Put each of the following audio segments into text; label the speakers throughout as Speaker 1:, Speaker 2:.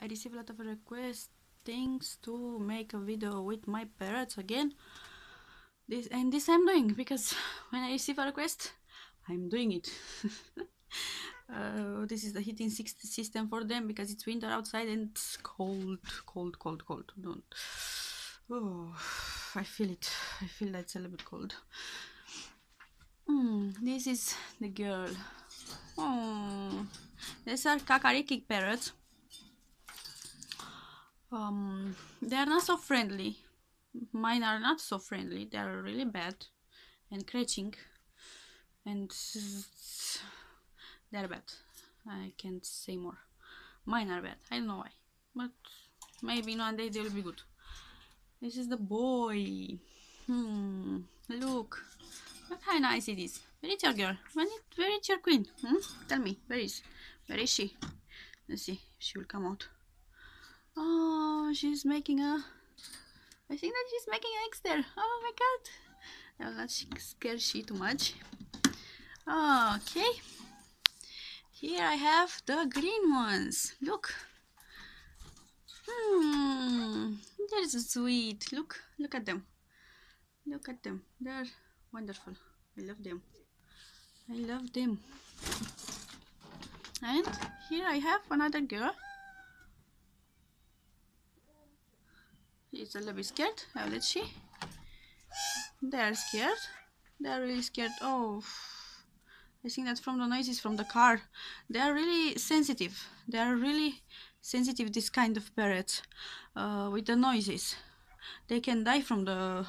Speaker 1: I received a lot of requests to make a video with my parrots again. This I'm doing because when I receive a request, I'm doing it. This is the heating system for them because it's winter outside and it's cold. Don't. Oh, I feel it. I feel that it's a little bit cold. This is the girl. Oh, these are Kakariki Parrots. They are not so friendly. Mine are not so friendly. They are really bad and scratching, and they're bad. I can't say more. Mine are bad. I don't know why, but maybe one day they will be good. This is the boy. Look how nice it is. Where is your girl? Where is your queen? Tell me, where is she? Let's see if she will come out. Oh, she's making a... I think that she's making eggs there. Oh my god. I will not scare she too much. Okay. Here I have the green ones. Look. They're so sweet. Look at them. Look at them. They're wonderful. I love them. I love them. And here I have another girl. She's a little bit scared. How is she? They're scared. They're really scared. Oh, I think that's from the noises from the car. They are really sensitive. They are really sensitive, this kind of parrots, with the noises. They can die from the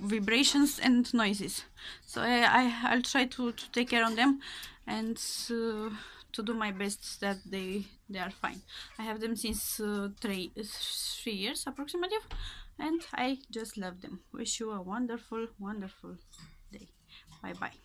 Speaker 1: vibrations and noises. So I'll try to take care of them and to do my best that they are fine. I have them since 3 years approximately, and I just love them. Wish you a wonderful day. Bye bye.